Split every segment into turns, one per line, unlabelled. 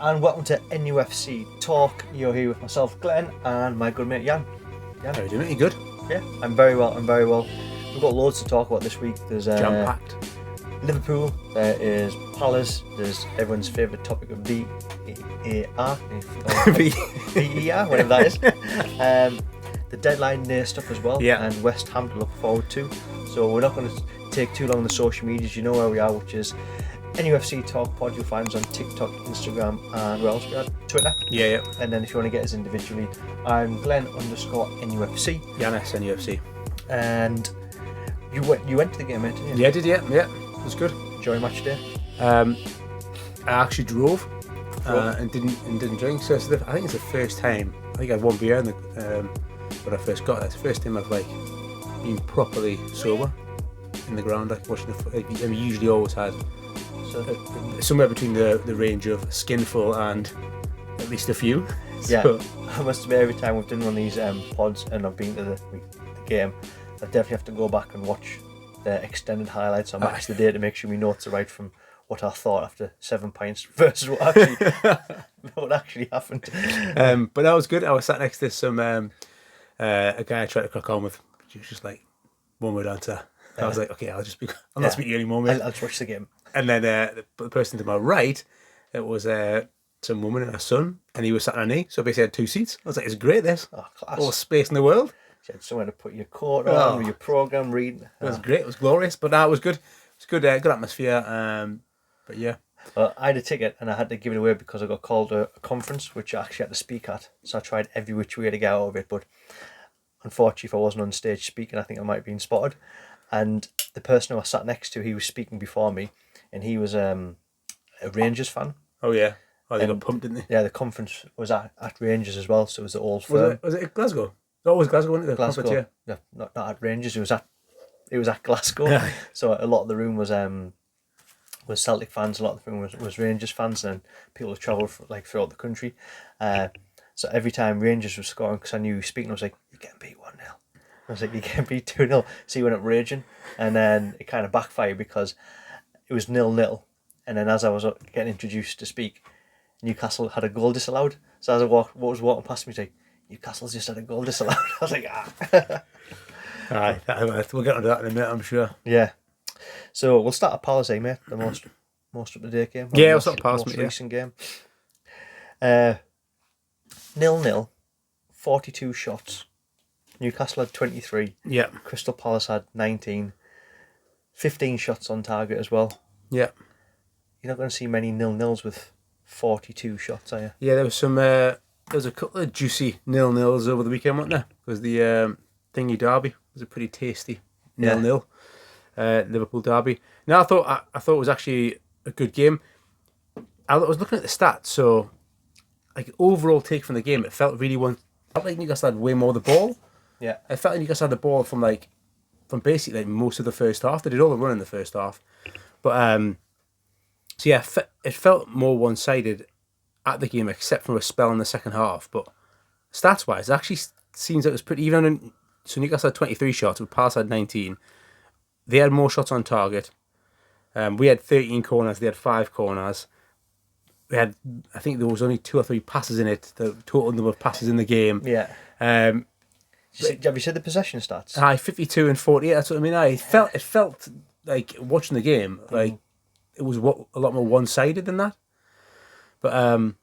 and welcome to NUFC Talk. You're here with myself, Glenn, and my good mate, Jan.
Jan? How are you doing? You good?
Yeah, I'm very well. We've got loads to talk about this week. There's
jam-packed.
Liverpool, there is Palace, there's everyone's favourite topic of VAR, whatever that is. The deadline day stuff as well, and West Ham to look forward to. So we're not going to take too long on the social medias. You know where we are, which is NUFC Talk Pod. You'll find us on TikTok, Instagram, and where else we are? Twitter.
Yeah.
And then if you want to get us individually, I'm Glenn_NUFC.
Yanis NUFC.
And you went to the game, didn't you?
Yeah, I did. Yeah. It was good.
Enjoy match day.
I actually drove and didn't drink. So I think it's the first time. I think I had one beer when I first got there. It's the first time I've been properly sober in the ground, watching the. I usually always had somewhere between the range of skinful and at least a few.
Yeah, so. I must admit, every time we've done one of these pods and I've been to the game, I definitely have to go back and watch the extended highlights on Match of the Day to make sure we know it's right from what I thought after 7 pints versus what actually happened.
But that was good. I was sat next to some a guy I tried to crack on with. He was just like, one word answer. I was like, okay, I'll not speak to you anymore, mate.
I'll just watch the game.
And then the person to my right, it was some woman and her son, and he was sat on a knee. So basically, I had 2 seats. I was like, it's great, this. Oh, class. All the space in the world.
You had somewhere to put your coat on, with your programme reading.
It was great. It was glorious. But it was good. It was good. Good atmosphere. But yeah.
Well, I had a ticket and I had to give it away because I got called a conference, which I actually had to speak at. So I tried every which way to get out of it. But unfortunately, if I wasn't on stage speaking, I think I might have been spotted. And the person who I sat next to, he was speaking before me, and he was a Rangers fan.
Oh yeah. Oh, they got pumped, didn't they?
Yeah, the conference was at Rangers as well, so it was the old firm.
Was it Glasgow? Oh, it was Glasgow, wasn't it?
Glasgow. Yeah, not at Rangers. It was at Glasgow. Yeah. So a lot of the room was Celtic fans. A lot of the room was Rangers fans, and people who travelled throughout the country. So every time Rangers was scoring, because I knew he was speaking, I was like, "You getting beat 1-0." I was like, "You getting beat 2-0." So he went up raging, and then it kind of backfired because it was 0-0. And then as I was getting introduced to speak, Newcastle had a goal disallowed. So as I was walking past me, he's like, "Newcastle's just had a goal disallowed." I was like,
Aye, we'll get onto that in a minute, I'm sure.
Yeah. So we'll start at Palace, mate. The most up-to-date game.
Yeah, we'll start at Palace,
most recent game. 0-0, 42 shots. Newcastle had 23.
Yeah.
Crystal Palace had 19. 15 shots on target as well.
Yeah.
You're not going to see many 0-0s with 42 shots, are you?
Yeah, there was some. There was a couple of juicy 0-0s over the weekend, wasn't there? Because the thingy derby was a pretty tasty 0-0. Liverpool derby. Now I thought it was actually a good game. I was looking at the stats, so overall take from the game, it felt like Newcastle had way more of the ball.
Yeah,
I felt like Newcastle had the ball from basically most of the first half. They did all the running in the first half, but so yeah, it felt more one-sided at the game, except for a spell in the second half. But stats-wise, it actually seems like it was pretty even. So Newcastle had 23 shots, but Palace had 19. They had more shots on target. We had 13 corners. They had 5 corners. I think there was only 2 or 3 passes in it. The total number of passes in the game.
Yeah. Have you said the possession stats?
52 and 48. That's what I mean. It felt like watching the game it was a lot more one-sided than that. But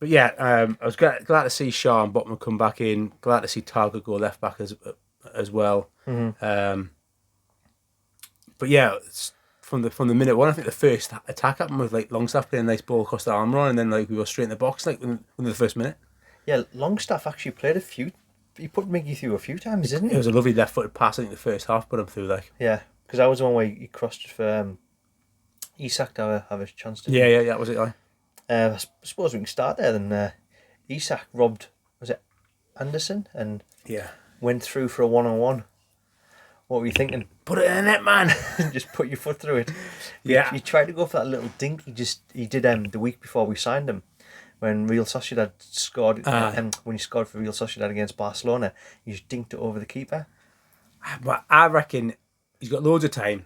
yeah, I was glad to see Shaw and Botman come back in. Glad to see Target go left back as well.
Mm-hmm.
But yeah, from the minute one, I think the first attack happened with Longstaff playing a nice ball across the arm run, and then we were straight in the box within the first minute. Yeah,
Longstaff actually played a few. He put Miggy through a few times, didn't he?
It was a lovely left-footed pass. I think the first half put him through
Yeah, because that was the one where he crossed it for Isak to have a chance to.
Yeah, that was it.
I suppose we can start there. Then Isak robbed, was it Anderson, and went through for a 1-on-1. What were you thinking?
Put it in the net, man.
Just put your foot through it.
Yeah.
He tried to go for that little dink. He did the week before we signed him, when Real Sociedad scored. When he scored for Real Sociedad against Barcelona, he just dinked it over the keeper.
But I reckon he's got loads of time.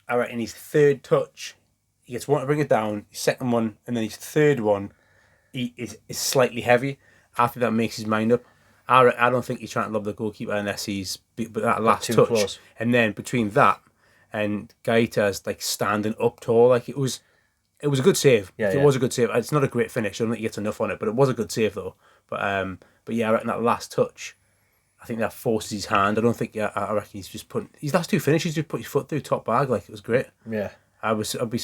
I reckon his third touch, he gets one to bring it down, his second one, and then his third one, is slightly heavy. I think that makes his mind up. I don't think he's trying to lob the goalkeeper unless he's but that last touch,
close.
and then between that and Gaeta's like standing up tall, like it was a good save. It was a good save. It's not a great finish. I don't think he gets enough on it, but it was a good save though. But yeah, I reckon that last touch, I think that forces his hand. I don't think. I reckon he's just put his last two finishes. Just put his foot through top bag, like it was great.
Yeah,
I'd be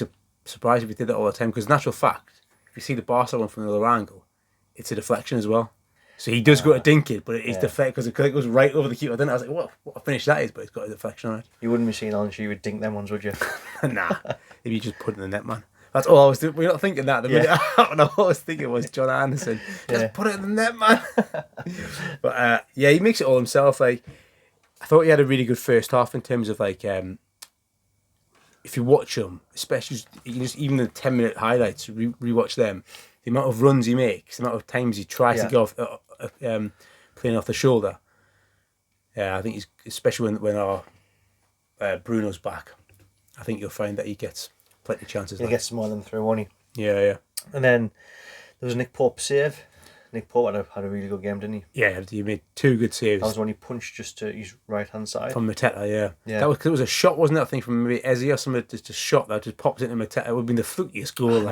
surprised if he did that all the time because, natural fact, if you see the Barca one from another angle, it's a deflection as well. So he does go to dink it, but it is deflect because it goes right over the keeper. Then I was like, what a finish that is, but it's got a deflection on it.
You wouldn't be seeing Alan Shearer would dink them ones, would you?
Nah, if you just put it in the net, man. That's all I was doing. We're not thinking that. The minute all I was thinking was John Anderson. Just put it in the net, man. But he makes it all himself. Like, I thought he had a really good first half in terms of like, if you watch him, especially even the 10-minute highlights, rewatch them. The amount of runs he makes, the amount of times he tries to go off, playing off the shoulder. Yeah, I think he's, especially when our Bruno's back, I think you'll find that he gets plenty of chances.
He gets more than through, won't he?
Yeah.
And then there was a Nick Pope save. Nick Pope had a really good game, didn't he?
Yeah, he made two good saves.
That was when he punched just to his right hand side.
From Mateta, yeah. That was a shot, wasn't it? I think from maybe Eze or something, just a shot that just popped into Mateta. It would have been the flukiest goal.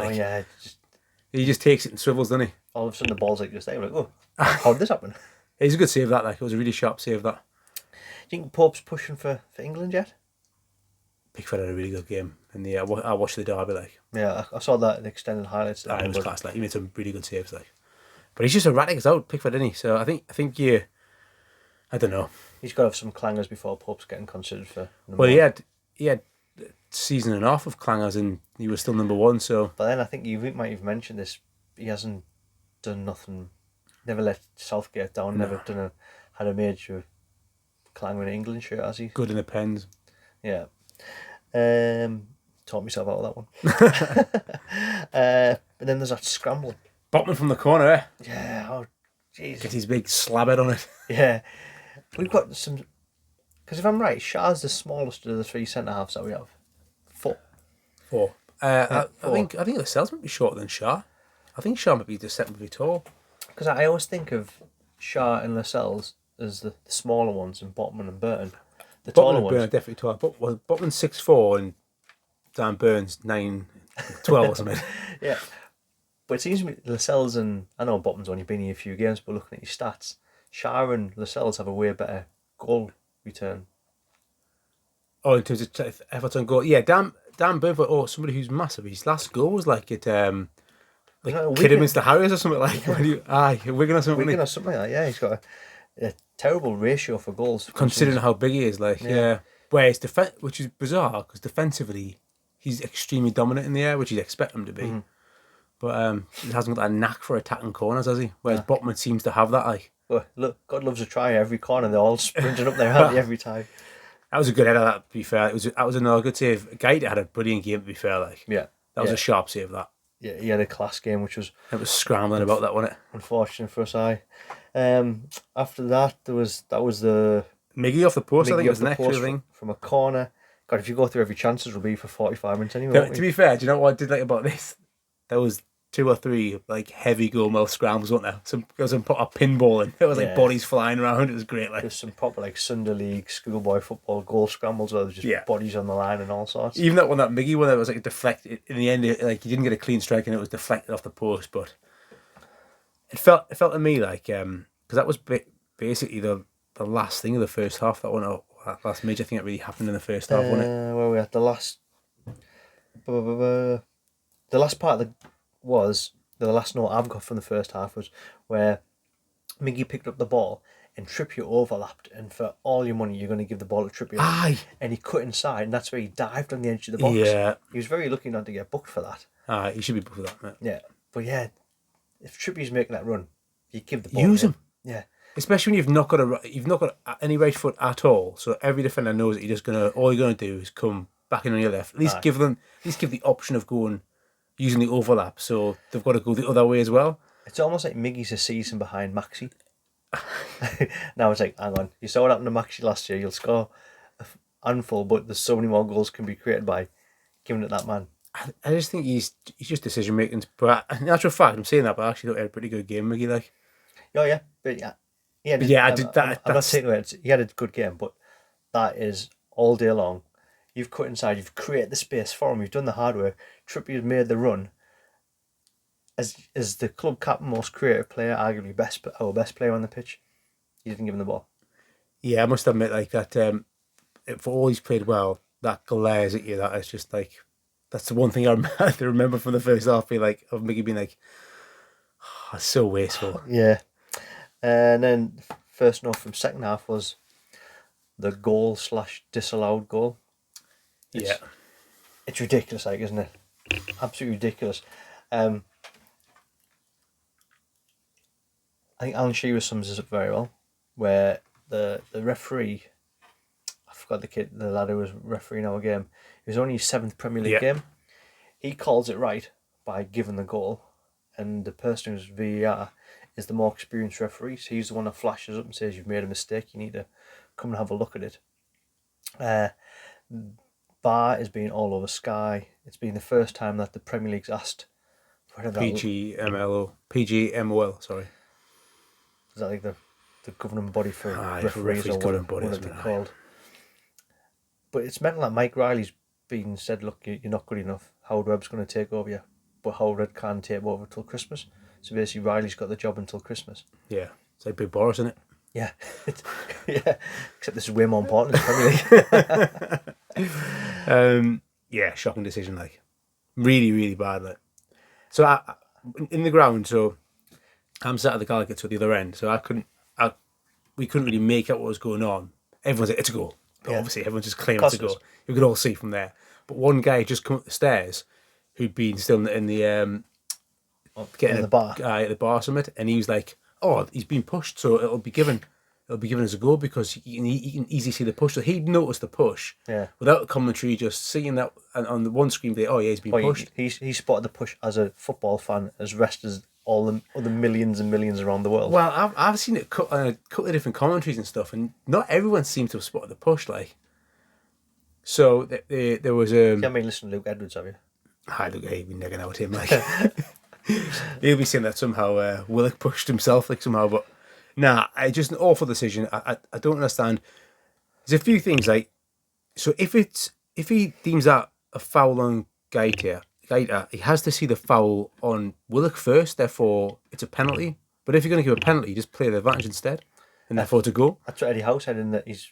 He just takes it and swivels, doesn't he?
All of a sudden the ball's like just there. Like, oh, how did this happen?
It's a good save that. Like, it was a really sharp save that.
Do you think Pope's pushing for England yet?
Pickford had a really good game, and I watched the derby. Like,
yeah, I saw that in extended highlights.
It was class. Like, he made some really good saves. Like, but he's just erratic as out, Pickford, isn't he? So I think I don't know.
He's got to have some clangers before Pope's getting considered for.
Well, he had a season and a half of clangers, and he was still number one. So,
but then I think you might have mentioned this. He hasn't done nothing. Never let Southgate down. No. Never had a major clanger in England shirt, has he?
Good in the pens.
Yeah. Taught myself out of that one. But then there's that scramble.
Botman from the corner, eh?
Yeah. Oh, jeez.
Get his big slab head on it.
Yeah. We've got some. Because if I'm right, Shah's the smallest of the three centre halves that we have. Four.
I think Lascelles might be shorter than Shah. I think Shah might be deceptively tall.
Because I always think of Shah and Lascelles as the smaller ones, and Botman and Burton. The taller ones.
Burton are definitely taller. Botman's 6'4" and Dan Burns 9'12" or something.
Yeah. But it seems to me Lascelles and... I know Botman's only been here a few games, but looking at his stats, Shah and Lascelles have a way better goal return.
Oh, in terms of efforts on goal. Yeah, Dan Burns, somebody who's massive. His last goal was like at... like Kidderminster Harriers or something like that. Wigan or something.
Wigan or something like that, yeah. He's got a terrible ratio for goals.
Considering how big he is, like, yeah. Whereas, which is bizarre, because defensively, he's extremely dominant in the air, which you'd expect him to be. Mm-hmm. But he hasn't got that knack for attacking corners, has he? Whereas Botman seems to have that, like.
Well, look, God loves a try every corner. They're all sprinting up there, aren't they, every time?
That was a good header, that, to be fair. That was another good save. A guy that had a brilliant game, to be fair, like.
Yeah.
That was a sharp save, that.
Yeah, he had a class game, which was...
It was scrambling about that, wasn't it?
Unfortunate for us, after that, that was the...
Miggy off the post, I think it was the next thing.
From a corner. God, if you go through every chance, it'll be for 45 minutes anyway.
To be fair, do you know what I did like about this? There was 2 or 3 like heavy goalmouth scrambles, wasn't there? There was some pinball in. It was like bodies flying around. It was great. Like,
there's some proper like Sunday League schoolboy football goal scrambles where there's just bodies on the line and all sorts.
Even that Miggy one, that was like a deflected. In the end, like he didn't get a clean strike and it was deflected off the post. But it felt to me like because that was basically the last thing of the first half. That last major thing that really happened in the first half, wasn't it?
Where we had the last part was the last note I've got from the first half was where Miggy picked up the ball and Trippier overlapped, and for all your money you're going to give the ball to Trippier.
Aye.
And he cut inside, and that's where he dived on the edge of the box.
Yeah.
He was very lucky not to get booked for that.
Aye, he should be booked for that, mate.
Yeah. But yeah, if Trippier's making that run, you give the ball.
Use him.
Yeah.
Especially when you've not got any right foot at all. So every defender knows that all you're gonna do is come back in on your left. At least give the option of going using the overlap, so they've got to go the other way as well.
It's almost like Miggy's a season behind Maxi. Now it's like, hang on, you saw what happened to Maxi last year. You'll score a handful, but there's so many more goals can be created by giving it that man.
I just think he's just decision making. But in actual fact, I'm saying that, but I actually thought he had a pretty good game, Mickey. Like,
Oh yeah, but yeah, yeah.
but yeah, I did that.
I'm not
That's
taking away. He had a good game, but that is all day long. You've cut inside. You've created the space for him. You've done the hard work. Trippier's made the run. As the club captain, most creative player, arguably our best player on the pitch. You didn't give him the ball.
yeah. I must admit, like that. For all he's played well, that glares at you. That is just like that's the one thing I remember from the first half. Being like of Mickey being like, oh, it's so wasteful.
Yeah, and then first note from second half was the goal / disallowed goal.
Yeah.
It's ridiculous, like, isn't it? Absolutely ridiculous. I think Alan Shearer sums this up very well, where the referee, I forgot the lad who was refereeing our game, it was only his 7th Premier League game. He calls it right by giving the goal, and the person who's VAR is the more experienced referee, so he's the one that flashes up and says, you've made a mistake, you need to come and have a look at it. VAR has been all over Sky. It's been the first time that the Premier League's asked
PGMOL, sorry.
Is that like the governing body for referees or what they're called? But it's meant like Mike Riley's been said, look, you're not good enough. Howard Webb's going to take over you, but Howard Webb can't take over till Christmas. So basically, Riley's got the job until Christmas.
Yeah, it's like Big Boris, isn't it?
Yeah, yeah. Except this is way more important than the Premier
League. Yeah, shocking decision. Like, really, really bad. Like, so in the ground. So I'm sat at the Gallagher to the other end. So we couldn't really make out what was going on. Everyone's like, it's a goal. But obviously, everyone's just claiming it's a goal. You could all see from there. But one guy just come up the stairs, who'd been still in the
getting the bar
at the bar summit, and he was like, "Oh, he's been pushed, so it'll be given as a goal because you can easily see the push." So he'd noticed the push, without commentary, just seeing that, and on the one screen, oh yeah, he's been pushed.
He spotted the push as a football fan, as rest as all the other millions and millions around the world.
Well, I've seen it cut on a couple of different commentaries and stuff, and not everyone seemed to have spotted the push, like. So there was
You haven't been listening to Luke Edwards, have you?
I look, hey, we negging out him, like. He'll be saying that somehow Willock pushed himself, like, somehow, but nah, it's just an awful decision. I don't understand. There's a few things, like, so if he deems that a foul on Gaeta, he has to see the foul on Willock first, therefore it's a penalty. But if you're going to give a penalty, just play the advantage instead, and therefore to go.
That's what Eddie Howe said in his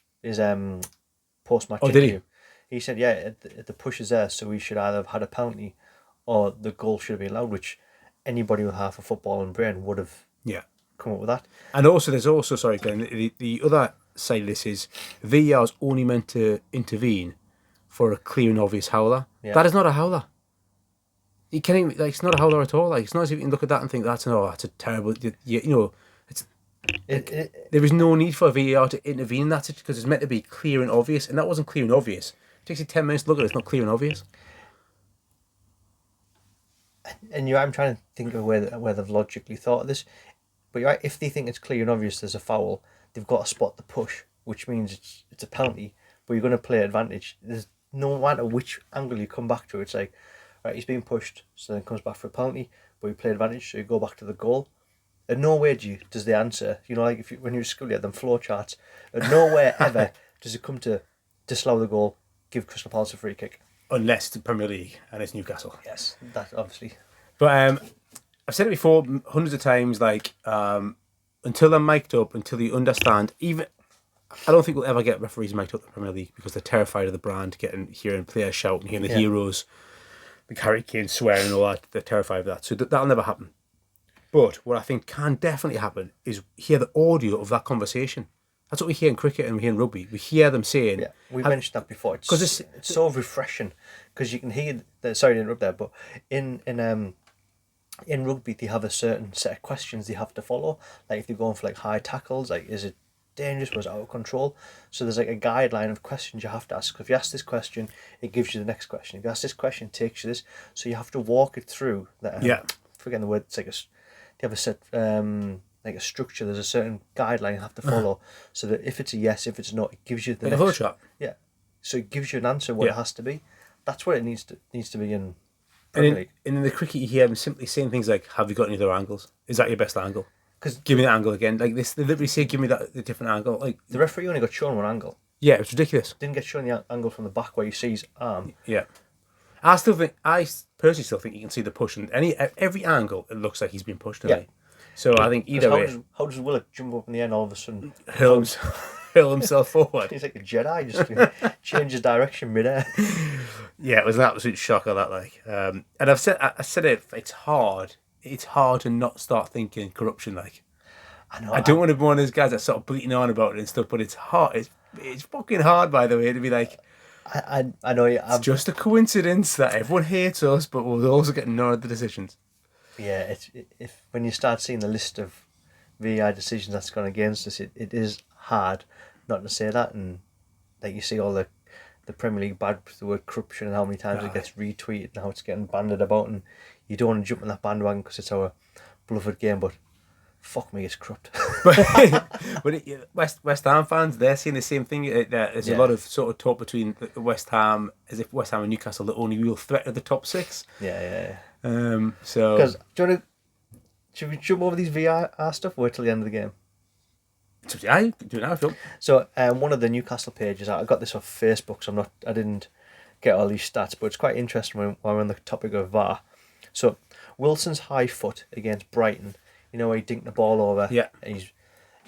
post-match
interview.
Did he? He said, yeah, the push is there, so we should either have had a penalty or the goal should have been allowed, which anybody with half a footballing brain would have come up with that.
And also, there's also, sorry, Glenn, the other side of this is VAR is only meant to intervene for a clear and obvious howler. Yeah. That is not a howler. You can't even, like, it's not a howler at all. Like, it's not as if you can look at that and think that's a terrible, there is no need for VAR to intervene in that because it's meant to be clear and obvious, and that wasn't clear and obvious. It takes you 10 minutes to look at it, it's not clear and obvious.
And I'm trying to think of where they've logically thought of this. But you're right, if they think it's clear and obvious there's a foul, they've got to spot the push, which means it's a penalty, but you're going to play advantage. There's no matter which angle you come back to, it's like, right, he's being pushed, so then comes back for a penalty, but you play advantage, so you go back to the goal. And nowhere does the answer, like when you're at school, you had them flow charts, and nowhere ever does it come to disallow the goal, give Crystal Palace a free kick.
Unless the Premier League and it's Newcastle.
Yes, that obviously.
But I've said it before hundreds of times, like, until they're mic'd up, until you understand, I don't think we'll ever get referees mic'd up in the Premier League because they're terrified of the brand, hearing players shout and hearing the heroes, the Harry Kane swearing and all that. They're terrified of that. So that'll never happen. But what I think can definitely happen is hear the audio of that conversation. That's what we hear in cricket and we hear in rugby. We hear them saying...
Yeah, we mentioned that before. It's so refreshing because you can hear... Sorry to interrupt there, but in rugby, they have a certain set of questions they have to follow. Like if they're going for like high tackles, like is it dangerous, was it out of control? So there's like a guideline of questions you have to ask. If you ask this question, it gives you the next question. If you ask this question, it takes you this. So you have to walk it through. Forgetting the word, it's like they have a set... like a structure, there's a certain guideline you have to follow, so that if it's a yes, if it's not, it gives you the
next... chart.
Yeah. So it gives you an answer what it has to be. That's what it needs to be in Premier League.
in the cricket, you hear them simply saying things like, "Have you got any other angles? Is that your best angle?
'Cause
Give me that angle again." Like this, they literally say, "Give me that the different angle." Like,
the referee only got shown one angle.
yeah, it's ridiculous.
Didn't get shown the angle from the back where you see his arm.
Yeah, I personally still think you can see the push, and every angle it looks like he's been pushed.
Yeah.
So I think either way,
How does Willock jump up in the end all of a sudden?
hurl himself forward.
He's like a Jedi, just changes direction midair.
Yeah, it was an absolute shocker that and I said it. It's hard to not start thinking corruption. Like,
I know.
I don't want to be one of those guys that sort of bleating on about it and stuff, but it's hard. It's fucking hard, by the way, to be like,
I know.
it's just a coincidence that everyone hates us, but we'll also get none of the decisions.
Yeah, if when you start seeing the list of VAR decisions that's gone against us, it is hard not to say that, and like you see all the Premier League bad with the word corruption and how many times it gets retweeted and how it's getting banded about, and you don't want to jump on that bandwagon because it's our beloved game, but fuck me, it's corrupt.
But West Ham fans, they're seeing the same thing. There's a lot of sort of talk between West Ham, as if West Ham and Newcastle are the only real threat of the top six.
Yeah.
So,
because should we jump over these VAR stuff? Or wait till the end of the game.
I do it now if you want.
So one of the Newcastle pages, I got this off Facebook, so I didn't get all these stats, but it's quite interesting when we're on the topic of VAR. So Wilson's high foot against Brighton, you know, where he dinked the ball over.
Yeah.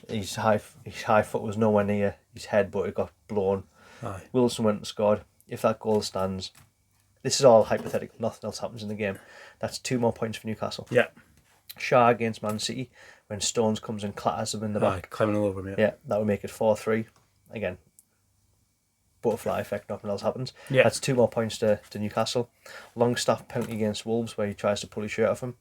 His high foot was nowhere near his head, but it got blown.
Aye.
Wilson went and scored. If that goal stands, this is all hypothetical. Nothing else happens in the game. That's 2 more points for Newcastle.
Yeah.
Shaw against Man City, when Stones comes and clatters him in the back.
Climbing all over him,
Yeah, that would make it 4-3. Again, butterfly effect, nothing else happens.
Yeah.
That's 2 more points to Newcastle. Longstaff penalty against Wolves, where he tries to pull his shirt off him.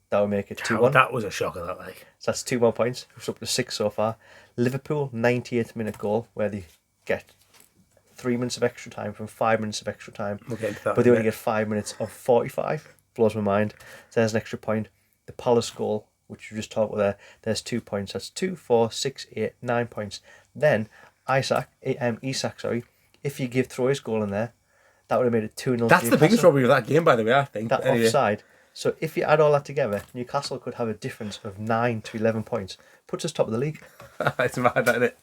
That would make it 2-1.
That was a shocker, that like.
So that's 2 more points. It's up to 6 so far. Liverpool, 98th minute goal, where they get 3 minutes of extra time from 5 minutes of extra time.
We'll get into that
But they only get 5 minutes of 45. Blows my mind. So there's an extra point. The Palace goal, which you just talked about there's 2 points. That's 2, 4, 6, 8, 9 points. Then Isak, if you give Troy's goal in there, that would have made it 2-0.
That's the biggest robbery of that game, by the way, I think.
That offside. So if you add all that together, Newcastle could have a difference of 9 to 11 points. Puts us top of the league.
It's mad, isn't it?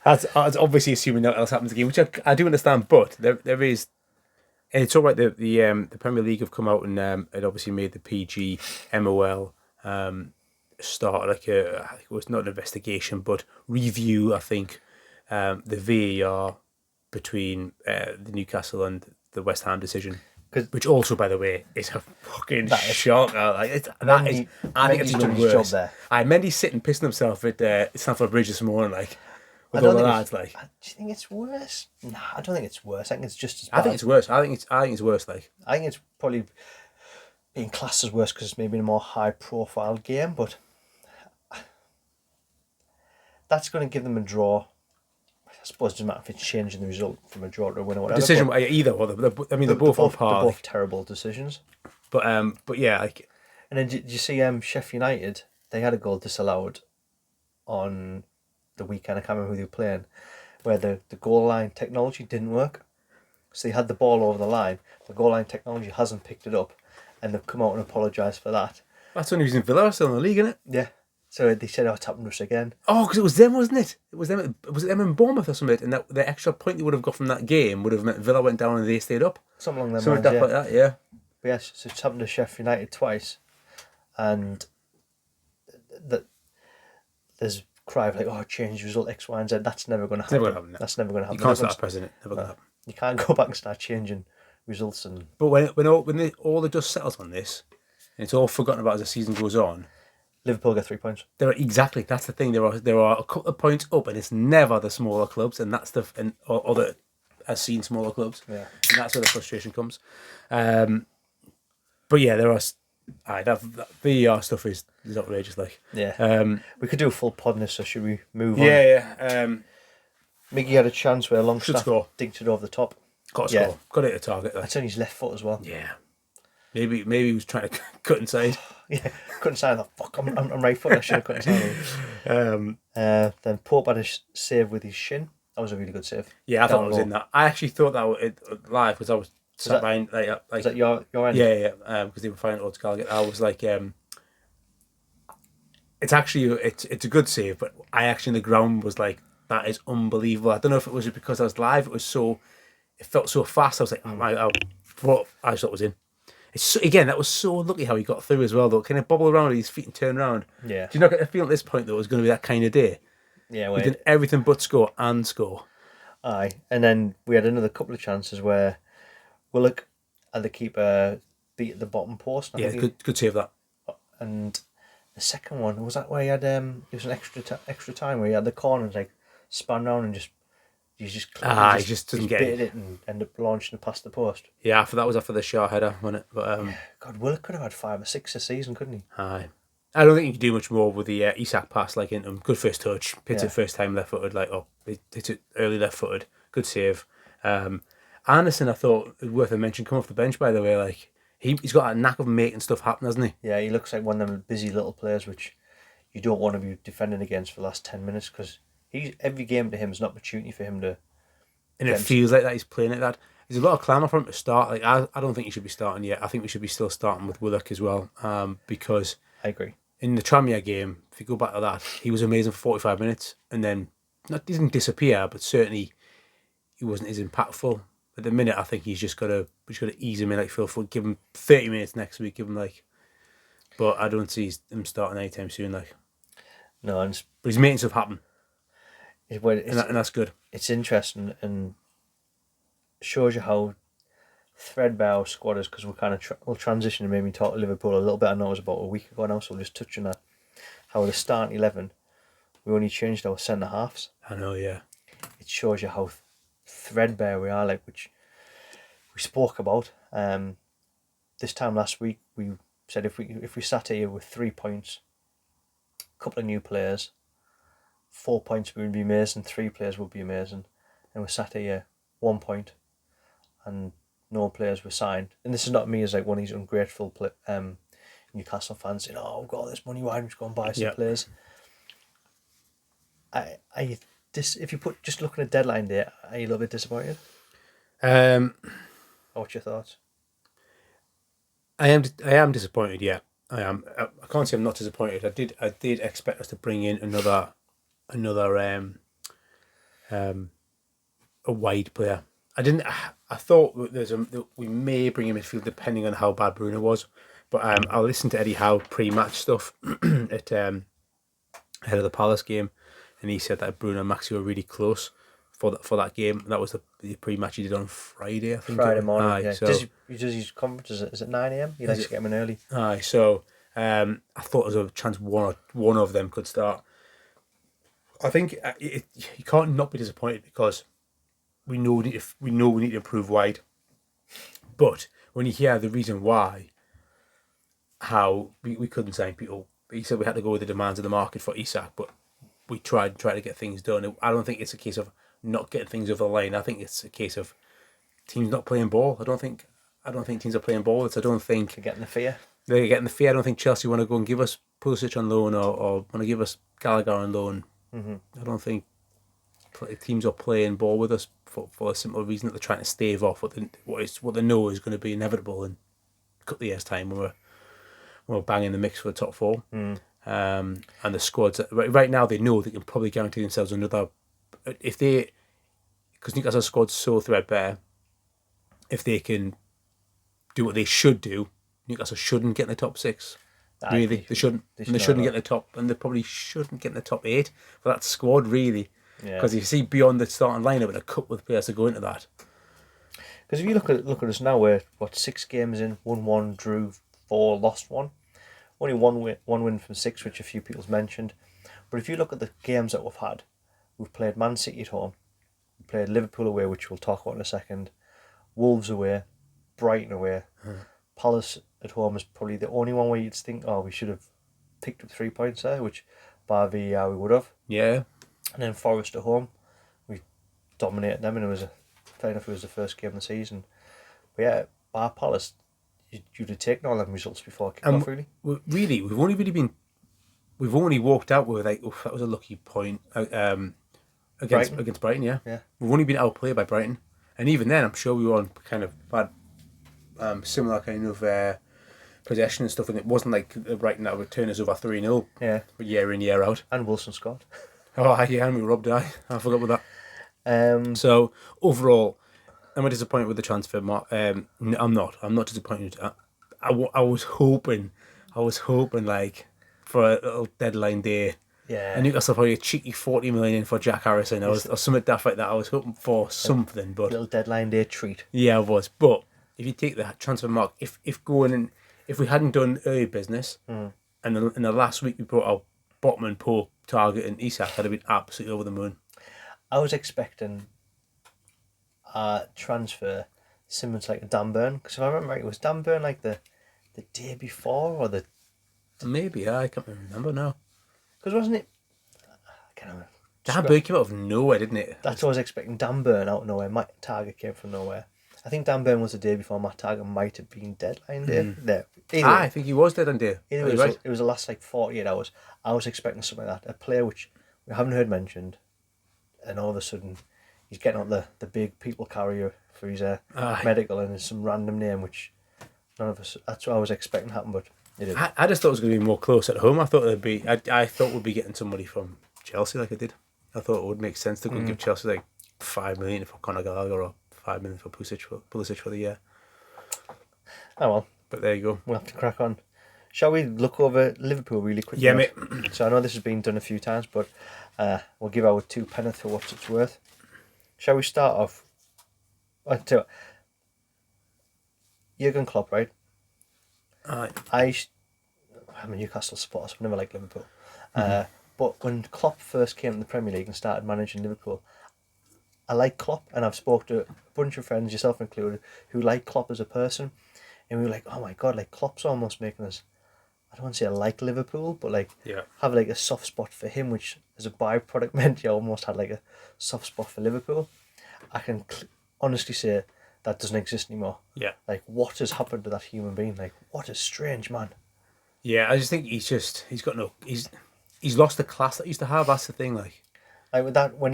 That's obviously assuming nothing else happens in the game, which I do understand, but there is. And it's all right. The Premier League have come out and it obviously made the PG MOL start like it was not an investigation but review. I think the VAR between the Newcastle and the West Ham decision, which also, by the way, is a fucking shocker. Like I think it's done worse. Job there. Mendy's sitting pissing himself at Stamford Bridge this morning, like. With all the lads, like.
Do you think it's worse? Nah, I don't think it's worse. I think it's just as bad.
I think it's worse. I think it's worse. Like.
I think it's probably being classed as worse because it's maybe a more high-profile game, but that's going to give them a draw. I suppose it doesn't matter if it's changing the result from a draw to a win or whatever.
Either. They're both on par.
They're both terrible decisions.
But yeah, like.
And then did you see Sheffield United? They had a goal disallowed on the weekend. I can't remember who they were playing, where the goal line technology didn't work. So they had the ball over the line. The goal line technology hasn't picked it up, and they've come out and apologised for that.
That's when he was in Villa, still in the league, isn't it?
Yeah. So they said, it's happened to us again.
Oh, because it was them, wasn't it? Was it them in Bournemouth or something? And the extra point they would have got from that game would have meant Villa went down and they stayed up.
Something along them
lines,
like
that, yeah.
But yes, so it's happened to Sheffield United twice, and there's cry of like, change result X, Y, and Z. That's never going to happen.
Never gonna happen.
That's never going to happen.
You can't start president. Never going to happen.
You can't go back and start changing results.
But when all the dust settles on this, and it's all forgotten about as the season goes on,
Liverpool get 3 points.
Exactly. That's the thing. There are a couple of points up, and it's never the smaller clubs, and that's or the has seen smaller clubs.
Yeah.
And that's where the frustration comes. But yeah, there are. That VAR stuff is outrageous. Like,
yeah, we could do a full pod on this, so should we move on?
Yeah.
Mickey had a chance where Longstaff dinked it over the top.
Got to score. Got it at target.
That's on his left foot as well.
Yeah. Maybe he was trying to cut inside.
Yeah, cut inside. I thought, fuck, I'm right foot. I should have cut inside. Then Pope had a save with his shin. That was a really good save.
Yeah, I thought it was in that. I actually thought that live because I was sat behind
Is that your end?
Yeah, because they were fighting towards Gallagher. I was like, it's actually it's a good save, but I actually in the ground was like, that is unbelievable. I don't know if it was because I was live. It felt so fast. I was like, I just thought it was in. It's so, again, that was so lucky how he got through as well, though. Kind of bobble around with his feet and turn around.
Yeah.
Do you not get the feeling at this point that it was going to be that kind of day?
Yeah,
We did everything but score and score.
Aye, and then we had another couple of chances where Willock had the keeper beat at the bottom post.
Yeah, good save that.
And the second one was that where he had it was an extra time where he had the corner and like spun round and he just
doesn't get
bit it and ended up launching it past the post.
Yeah, that was after the Shaw header, wasn't it? But
God, Willock could have had 5 or 6 this season, couldn't he?
Aye. I don't think you can do much more with the Isak pass, like into him. Good first touch, hits it first time left footed, hits it early left footed. Good save. Anderson, I thought it was worth a mention. Come off the bench, by the way, like he's got a knack of making stuff happen, hasn't he?
Yeah, he looks like one of them busy little players which you don't want to be defending against for the last 10 minutes because every game to him is an opportunity for him to.
And it feels like that he's playing like that. There's a lot of clamour for him to start. Like I don't think he should be starting yet. I think we should be still starting with Willock as well, because
I agree.
In the Tranmere game, if you go back to that, he was amazing for 45 minutes, and then didn't disappear, but certainly he wasn't as impactful. At the minute, I think we just got to ease him in, like Phil Foot, give him 30 minutes next week, but I don't see him starting anytime soon, like.
No,
but he's making stuff happen.
And
that's good.
It's interesting and shows you how threadbare our squad is because we'll transition and maybe talk to Liverpool a little bit. I know it was about a week ago now, so we'll just touch on that. How the starting 11, we only changed our centre halves.
I know, yeah.
It shows you how threadbare we are, like which we spoke about. This time last week, we said if we sat here with 3 points, a couple of new players, 4 points would be amazing, 3 players would be amazing, and we sat here 1 point, and no players were signed. And this is not me as like one of these ungrateful Newcastle fans saying, "Oh, we've got all this money, why don't we go and buy some players?" If you put just looking at deadline day, are you a little bit disappointed? What's your thoughts?
I am disappointed. Yeah, I am. I can't say I'm not disappointed. I did expect us to bring in another a wide player. I thought we may bring him midfield depending on how bad Bruno was, but I listened to Eddie Howe pre-match stuff at ahead of the Palace game, and he said that Bruno and Maxi were really close for that game. That was the pre-match he did on Friday, I think.
Friday morning. Yeah.
So,
does his conference? Is it 9 a.m? He likes to get him in early.
Aye. So I thought there was a chance one of them could start. I think you can't not be disappointed because we know we need to improve wide. But when you hear the reason why, how we couldn't sign people, he said we had to go with the demands of the market for Isak, but we tried to get things done. I don't think it's a case of not getting things over the line. I think it's a case of teams not playing ball. I don't think teams are playing ball. I don't think
they're getting the fear.
They're getting the fear. I don't think Chelsea want to go and give us Pulisic on loan or want to give us Gallagher on loan.
Mm-hmm.
I don't think teams are playing ball with us for a simple reason that they're trying to stave off what they know is going to be inevitable in a couple of years' time when we're banging the mix for the top 4.
Mm.
And the squads right now they know they can probably guarantee themselves another because Newcastle's squad's so threadbare. If they can do what they should do, Newcastle shouldn't get in the top 6. Really, they shouldn't. They shouldn't get in the top, and they probably shouldn't get in the top 8 for that squad, really. Because you see beyond the starting lineup and a couple of players to go into that.
Because if you look at us now, we're 6 games in, won 1, drew 4, lost 1. Only one win from 6, which a few people's mentioned. But if you look at the games that we've played Man City at home, we played Liverpool away, which we'll talk about in a second, Wolves away, Brighton away, Palace at home is probably the only one where you'd think, oh, we should have picked up 3 points there, which by VAR we would have.
Yeah. And
then Forest at home, we dominated them, and fair enough, it was the first game of the season. But yeah, by Palace, you'd have taken all them results before kick-off, really.
Really, we've only walked out with that was a lucky point against Brighton, yeah.
Yeah.
We've only been outplayed by Brighton, and even then, I'm sure we were on kind of bad similar kind of possession and stuff, and it wasn't like writing that would turn us over 3-0 year in, year out.
And Wilson scored.
Oh, yeah, and we robbed I forgot about
Um,
that. So, overall, am I disappointed with the transfer? I'm not. I'm not disappointed. I was hoping, like, for a little deadline day.
yeah.
I knew Newcastle probably a cheeky 40 million in for Jack Harrison. Or something daft like that. I was hoping for something, but
Little deadline day treat.
yeah, I was. But if you take the transfer mark, if we hadn't done early business, and in the last week we brought out Botman, Pope, Target, and Isak, I'd have been absolutely over the moon.
I was expecting a transfer similar to like a Dan Burn, because if I remember right, it was Dan Burn like the day before or the.
Maybe I can't remember now.
Because wasn't it? I can't remember.
Dan Burn came out of nowhere, didn't it?
That's what I was expecting. Dan Burn out of nowhere. Matt Target came from nowhere. I think Dan Burn was the day before Matt Target might have been deadline day. There.
I think he was deadline day.
Either way,
right.
It was the last like 48 hours. I was expecting something like that. A player which we haven't heard mentioned, and all of a sudden he's getting on the big people carrier for his medical, and it's some random name which none of us. That's what I was expecting to happen, but it didn't.
I just thought it was going to be more close at home. I thought it'd be. I thought we'd be getting somebody from Chelsea like I did. I thought it would make sense to go and give Chelsea like 5 million for Conor Gallagher or 5 million for Pulisic for the year.
Oh well.
But there you go.
We'll have to crack on. Shall we look over Liverpool really quickly?
Yeah, mate.
So I know this has been done a few times, but we'll give our 2 penneth for what it's worth. Shall we start off? Jurgen Klopp, right? I'm a Newcastle supporter, so I've never liked Liverpool. But when Klopp first came to the Premier League and started managing Liverpool, I like Klopp, and I've spoke to a bunch of friends, yourself included, who like Klopp as a person, and we were like, oh my god, like Klopp's almost making us, I don't want to say I like Liverpool, but like have like a soft spot for him, which as a byproduct meant he almost had like a soft spot for Liverpool. I can honestly say that doesn't exist anymore.
Yeah.
Like, what has happened to that human being? Like, what a strange man.
Yeah, I just think he's lost the class that he used to have. That's the thing, like
with that, when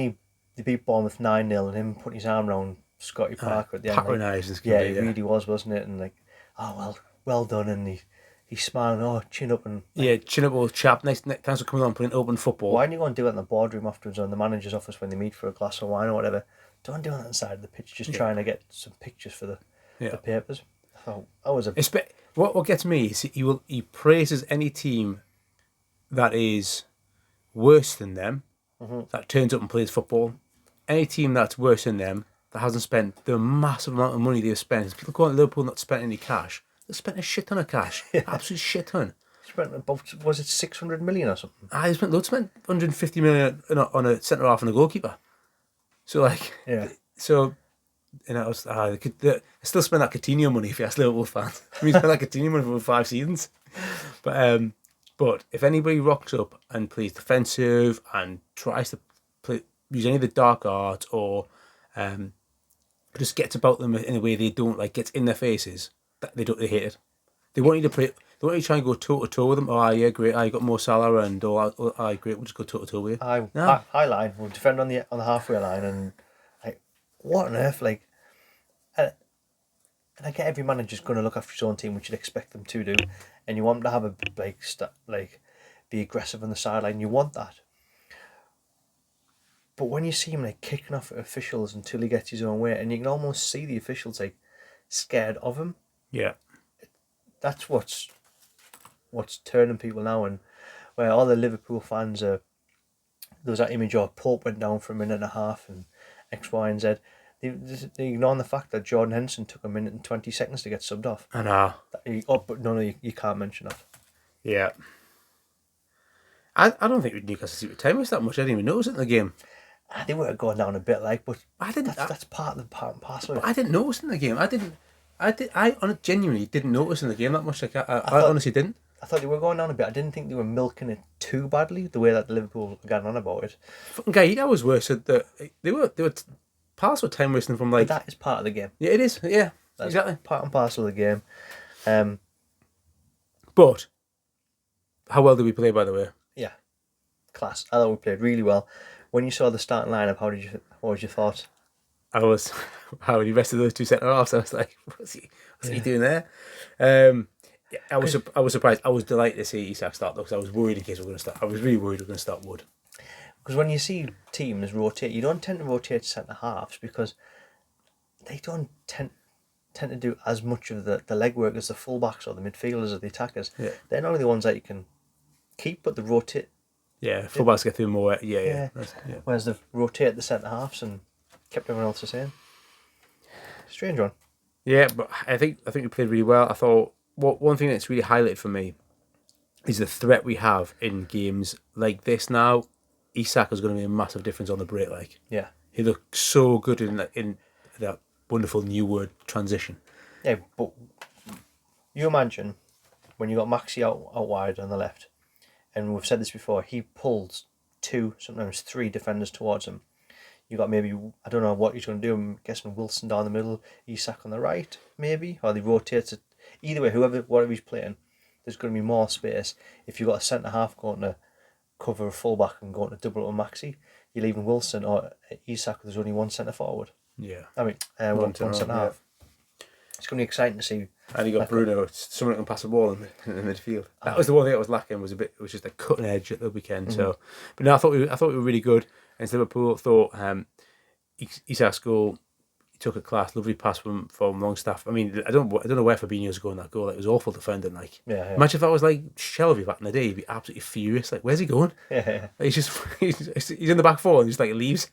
they beat Bournemouth 9-0 and him putting his arm around Scotty Parker at the end.
Patronised.
Like, it really was, wasn't it? And like, oh well done, and he's smiling, oh, chin up, and like,
chin up, old chap. Thanks for coming on, playing open football.
Why don't you go and do it in the boardroom afterwards or in the manager's office when they meet for a glass of wine or whatever? Don't do it on the side of the pitch, just trying to get some pictures for the papers. Oh, that was
what gets me is he praises any team that is worse than them, that turns up and plays football. Any team that's worse than them, that hasn't spent the massive amount of money they've spent. People go on Liverpool not spent any cash. They spent a shit ton of cash. Absolute shit ton.
Spent about, was it 600 million or something?
They spent 150 million on a centre half and a goalkeeper. So like, they still spend that Coutinho money if you ask Liverpool fans. We spent that Coutinho money for 5 seasons. But if anybody rocks up and plays defensive and tries to use any of the dark arts or just gets about them in a way they don't like, gets in their faces, they hate it. They want you to play. They want you to try and go toe to toe with them. Oh yeah, great. I got more Salah and great. We'll just go toe to toe with you.
High line. We'll defend on the halfway line, and like, what on earth, like. And I get every manager's going to look after his own team, which you'd expect them to do, and you want them to have a be aggressive on the sideline. You want that, but when you see him like kicking off at officials until he gets his own way, and you can almost see the officials like scared of him.
Yeah,
that's what's turning people now, and where all the Liverpool fans are. There was that image of Pope went down for a minute and a half, and X, Y, and Z. They ignore the fact that Jordan Henderson took 1 minute and 20 seconds to get subbed off.
I know.
But no, you can't mention that.
Yeah. I don't think Newcastle City time was that much. I didn't even notice it in the game.
They were going down a bit, like, but
I didn't.
That's part and parcel.
But I didn't notice in the game. I genuinely didn't notice in the game that much. Like I honestly didn't.
I thought they were going down a bit. I didn't think they were milking it too badly the way that Liverpool were getting on about it.
Fucking Gaeta was worse. They were parts of time wasting from like.
But that is part of the game.
Yeah, it is. Yeah,
that's
exactly.
Part and parcel of the game.
But how well did we play, by the way?
Yeah, class. I thought we played really well. When you saw the starting lineup, what was your thoughts?
I was how he rested those two centre halves. I was like, what's he doing there? Yeah, I was surprised. I was delighted to see Isak start though, because I was worried in case we were going to start. I was really worried we were going to start Wood.
Because when you see teams rotate, you don't tend to rotate centre halves because they don't tend to do as much of the legwork as the fullbacks or the midfielders or the attackers.
Yeah.
They're not only the ones that you can keep, but they rotate.
Yeah, fullbacks get through more. Yeah.
Whereas they've rotated the centre halves and kept everyone else the same. Strange one.
Yeah, but I think we played really well. I thought one thing that's really highlighted for me is the threat we have in games like this now. Isak is going to be a massive difference on the break. Like,
Yeah.
he looked so good in that wonderful new word transition.
Yeah, but you imagine when you got Maxi out wide on the left, and we've said this before, he pulls 2, sometimes 3 defenders towards him. You got maybe, I don't know what he's going to do. I'm guessing Wilson down the middle, Isak on the right, maybe, or they rotate it. Either way, whatever he's playing, there's going to be more space. If you've got a centre half going to cover a fullback and going to double it on Maxi, you're leaving Wilson or Isak. There's only one centre forward.
Yeah,
I mean, one centre half. It's going to be exciting to see.
And you got Bruno, someone that can pass the ball in the midfield. That was the one thing that was lacking. It was just a cutting edge at the weekend. So, but no, I thought we were really good. And Liverpool thought Isak's goal, he took a class, lovely pass from Longstaff. I mean, I don't know where Fabinho's going that goal. Like, it was awful defending. Like, imagine if that was like Shelby back in the day, he'd be absolutely furious. Like, where's he going?
Yeah.
Like, he's in the back four and just like leaves.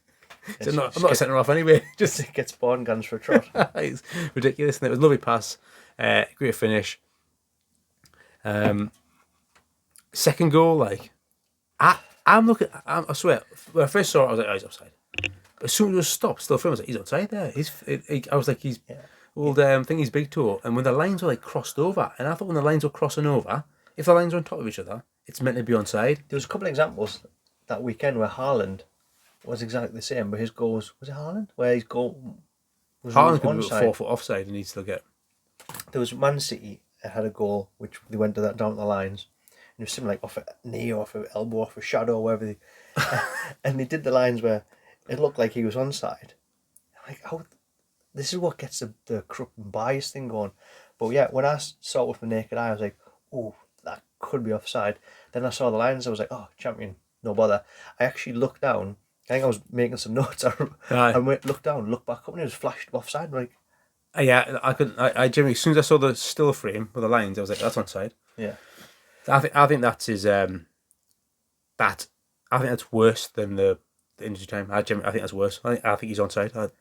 So I'm not a centre off anyway. Just
gets bored and guns for a trot.
It's ridiculous. And it was a lovely pass, great finish. Second goal, like I swear, when I first saw it, I was like, oh, he's offside. But as soon as it was stopped, still filming, I was like, he's offside there. I was like, he's old thing, he's big toe. And when the lines were like crossed over, and I thought when the lines were crossing over, if the lines are on top of each other, it's meant to be onside.
There was a couple of examples that weekend where Haaland was exactly the same, but his goal was it Haaland? Where his goal was
Haaland could be
onside.
4 foot offside and he'd still get.
There was Man City had a goal which they went to that down the lines, and it was something like off a knee, off an elbow, off a shadow, wherever they, and they did the lines where it looked like he was onside. Like, this is what gets the corrupt and bias thing going. But yeah, when I saw it with my naked eye, I was like, oh, that could be offside. Then I saw the lines, I was like, oh, champion, no bother. I actually looked down. I think I was making some notes. I looked down, looked back up, and it was flashed offside. Like,
yeah, I generally, as soon as I saw the still frame with the lines, I was like, that's onside.
Yeah,
I think that's his. I think that's worse than the injury time. I think that's worse. I think he's onside.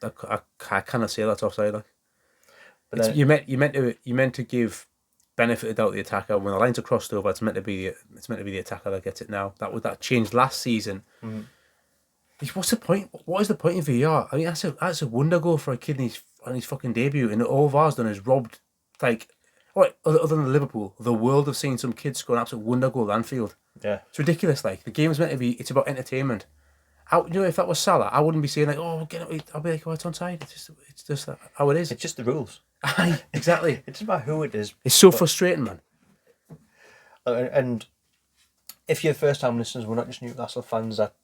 I cannot say that's offside. Like, but then, you meant to give benefit of doubt to the attacker when the lines are crossed over. It's meant to be the attacker that gets it now. That changed last season. Mm-hmm. What's the point? What is the point in VAR? I mean, that's a wonder goal for a kid on his fucking debut, and all VAR's done is robbed, like, other than Liverpool, the world have seen some kids score an absolute wonder goal at Anfield.
Yeah,
it's ridiculous. Like, the game's meant to be, it's about entertainment. If that was Salah, I wouldn't be saying like, oh, get it. I'll be like, oh, it's onside. It's just how it is.
It's just the rules.
Exactly.
It's about who it is.
It's so frustrating, man.
And if you're first-time listeners, we're not just Newcastle fans that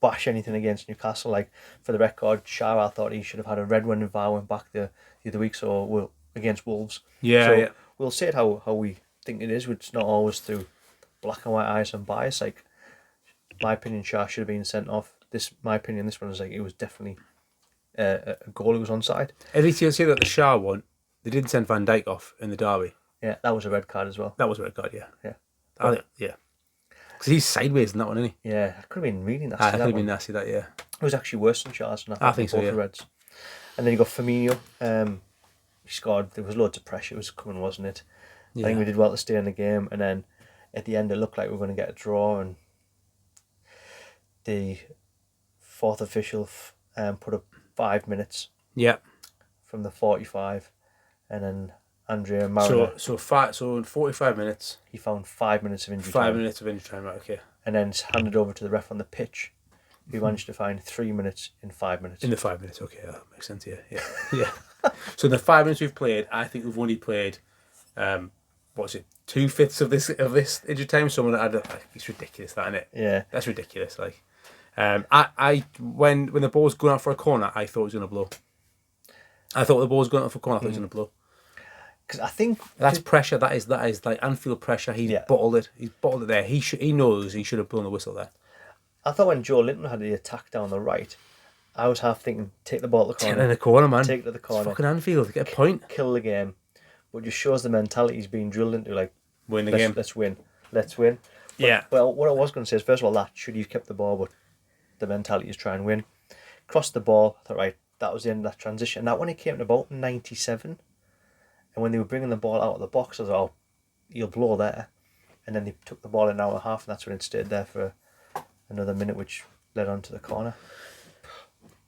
bash anything against Newcastle. Like, for the record, Shah, I thought he should have had a red when VAR went back the other week, so against Wolves.
Yeah.
We'll say it how we think it is. It's not always through black and white eyes and bias. Like, my opinion, Shah should have been sent off. This one was like, it was definitely a goal. It was onside.
At least you'll see that the Shah one, they didn't send Van Dijk off in the derby.
Yeah, that was a red card as well.
That was a red card, yeah.
Yeah.
Yeah. Because he's sideways in that one, isn't he?
Yeah, it could have been really nasty.
It could have been nasty, that, yeah.
It was actually worse than Shah's.
I think so, yeah.
Reds. And then you got Firmino. He scored. There was loads of pressure. It was coming, wasn't it? Yeah. I think we did well to stay in the game. And then at the end, it looked like we were going to get a draw. And the fourth official put up 5 minutes.
Yeah.
From the 45. And then Andrea Mariner.
So in 45 minutes.
He found 5 minutes of injury time.
5 minutes of injury time, right, okay.
And then it's handed over to the ref on the pitch, who managed to find 3 minutes in 5 minutes.
In the 5 minutes, okay, that makes sense, yeah. So in the 5 minutes we've played, I think we've only played, 2/5 of this injury time. Someone had it's ridiculous, that, isn't it?
Yeah.
That's ridiculous, like. When the ball was going out for a corner, I thought it was going to blow. I thought the ball was going up for corner. I thought he was going to blow.
Because I think
That's pressure. That is like Anfield pressure. He's bottled it. He's bottled it there. He knows he should have blown the whistle there.
I thought when Joe Linton had the attack down the right, I was half thinking, take the ball to the corner.
Take it in the corner, man.
Take it to the corner.
It's fucking Anfield. Get a point.
Kill the game. But it just shows the mentality he's being drilled into, like,
Win the game.
Let's win. Let's win. But,
Yeah.
Well, what I was going to say is, first of all, that should have kept the ball, but the mentality is try and win. Crossed the ball. I thought, right, that was the end of that transition. That when it came to about 97, and when they were bringing the ball out of the box, I was like, oh, you'll blow there. And then they took the ball an hour and a half, and that's when it stayed there for another minute, which led on to the corner.